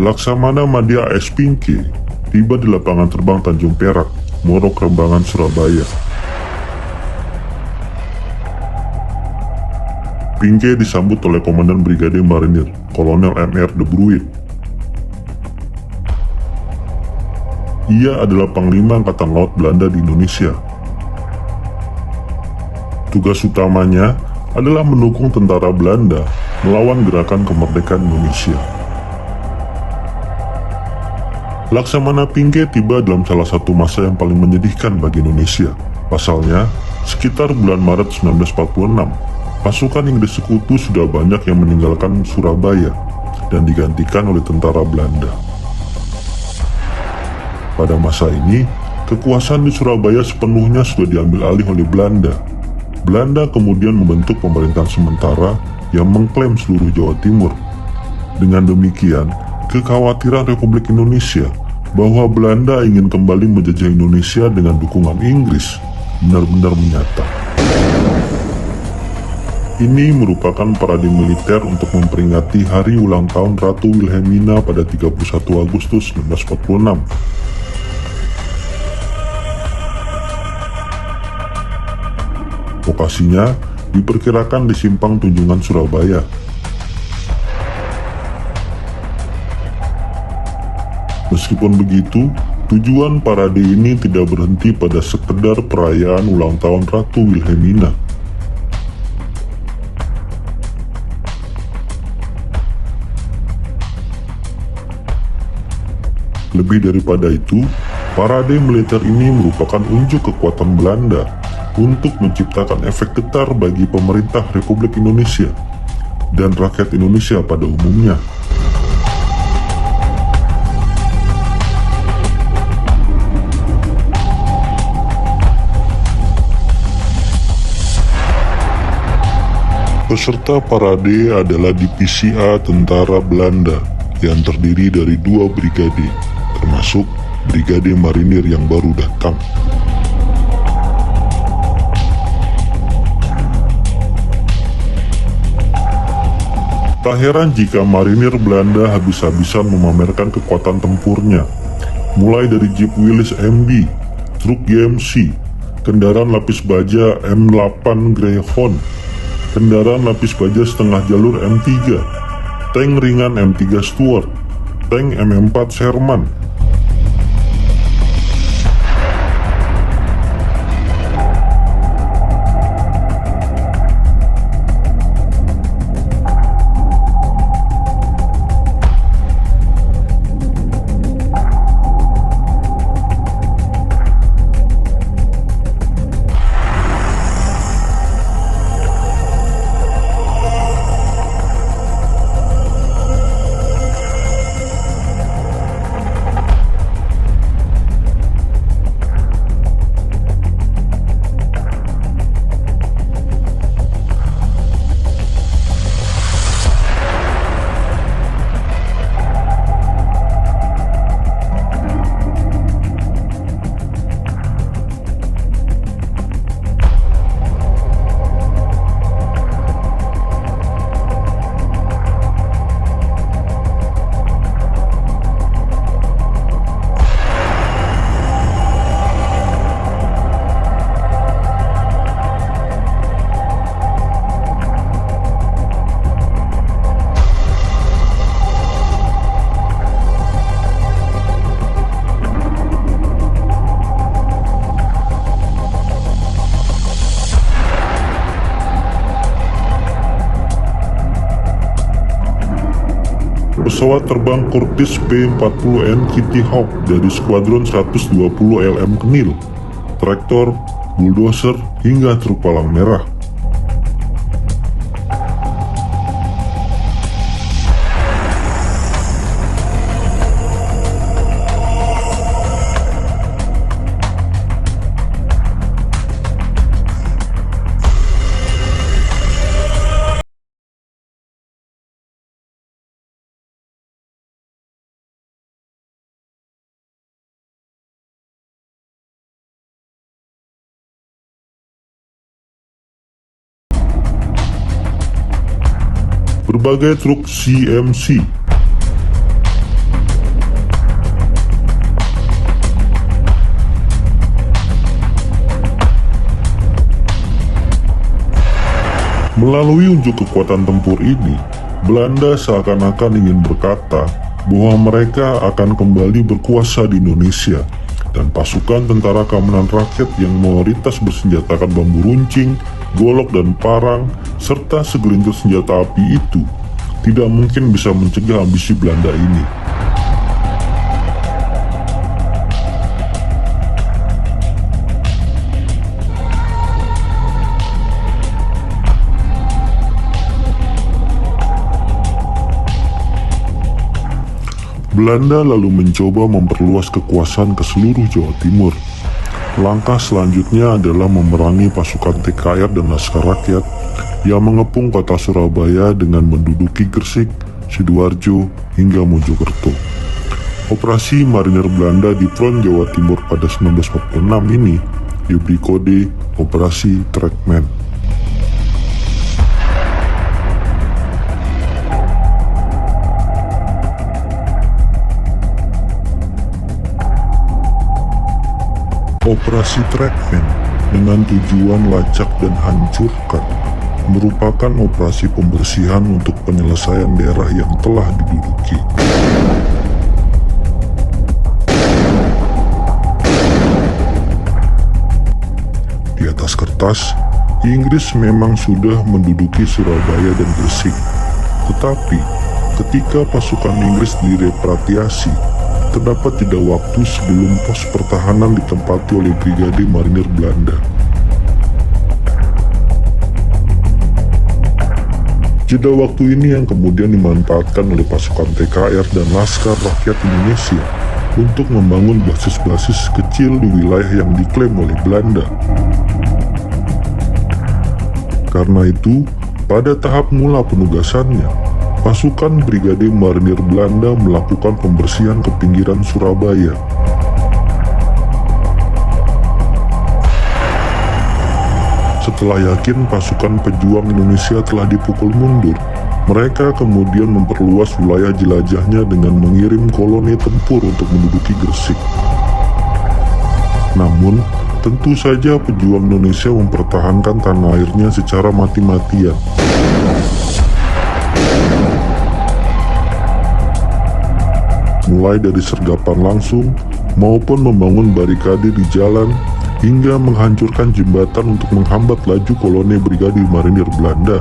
Laksamana Madya AS Pinky tiba di lapangan terbang Tanjung Perak, Muaro Kerembangan, Surabaya. Pinky disambut oleh Komandan Brigade Marinir Kolonel Mr. De Bruin. Ia adalah Panglima Angkatan Laut Belanda di Indonesia. Tugas utamanya adalah mendukung tentara Belanda melawan gerakan kemerdekaan Indonesia. Laksamana Pinky tiba dalam salah satu masa yang paling menyedihkan bagi Indonesia. Pasalnya, sekitar bulan Maret 1946, pasukan Inggris Sekutu sudah banyak yang meninggalkan Surabaya dan digantikan oleh tentara Belanda. Pada masa ini, kekuasaan di Surabaya sepenuhnya sudah diambil alih oleh Belanda. Belanda kemudian membentuk pemerintahan sementara yang mengklaim seluruh Jawa Timur. Dengan demikian, kekhawatiran Republik Indonesia bahwa Belanda ingin kembali menjajah Indonesia dengan dukungan Inggris benar-benar menyata. Ini merupakan parade militer untuk memperingati hari ulang tahun Ratu Wilhelmina pada 31 Agustus 1946. Lokasinya diperkirakan di Simpang Tunjungan, Surabaya. Meskipun begitu, tujuan parade ini tidak berhenti pada sekedar perayaan ulang tahun Ratu Wilhelmina. Lebih daripada itu, parade militer ini merupakan unjuk kekuatan Belanda untuk menciptakan efek getar bagi pemerintah Republik Indonesia dan rakyat Indonesia pada umumnya. Peserta parade adalah divisi A Tentara Belanda yang terdiri dari 2 brigade, termasuk Brigade Marinir yang baru datang. Tak heran jika marinir Belanda habis-habisan memamerkan kekuatan tempurnya, mulai dari Jeep Willys MB, truk GMC, kendaraan lapis baja M8 Greyhound, kendaraan lapis baja setengah jalur M3, tank ringan M3 Stuart, tank M4 Sherman. Pesawat terbang Curtiss P-40N Kitty Hawk dari Skuadron 120 LM Kenil, traktor, bulldozer, hingga truk palang merah. Berbagai truk CMC, Melalui unjuk kekuatan tempur ini, Belanda seakan-akan ingin berkata bahwa mereka akan kembali berkuasa di Indonesia, dan pasukan tentara keamanan rakyat yang mayoritas bersenjatakan bambu runcing, golok dan parang, serta segelintir senjata api itu tidak mungkin bisa mencegah ambisi Belanda ini. Belanda lalu mencoba memperluas kekuasaan ke seluruh Jawa Timur. Langkah selanjutnya adalah memerangi pasukan TKR dan Laskar Rakyat yang mengepung kota Surabaya dengan menduduki Gresik, Sidoarjo, hingga Mojokerto. Operasi marinir Belanda di front Jawa Timur pada 1946 ini diberi kode Operasi Trackman. Operasi Trackman dengan tujuan lacak dan hancurkan merupakan operasi pembersihan untuk penyelesaian daerah yang telah diduduki. Di atas kertas, Inggris memang sudah menduduki Surabaya dan Gresik, tetapi ketika pasukan Inggris direpatriasi, terdapat jeda waktu sebelum pos pertahanan ditempati oleh Brigade Marinir Belanda. Jeda waktu ini yang kemudian dimanfaatkan oleh pasukan TKR dan Laskar Rakyat Indonesia untuk membangun basis-basis kecil di wilayah yang diklaim oleh Belanda. Karena itu, pada tahap mula penugasannya, pasukan Brigade Marinir Belanda melakukan pembersihan ke pinggiran Surabaya. Setelah yakin pasukan pejuang Indonesia telah dipukul mundur, mereka kemudian memperluas wilayah jelajahnya dengan mengirim koloni tempur untuk menduduki Gresik. Namun, tentu saja pejuang Indonesia mempertahankan tanah airnya secara mati-matian. Mulai dari sergapan langsung maupun membangun barikade di jalan hingga menghancurkan jembatan untuk menghambat laju koloni Brigade Marinir Belanda.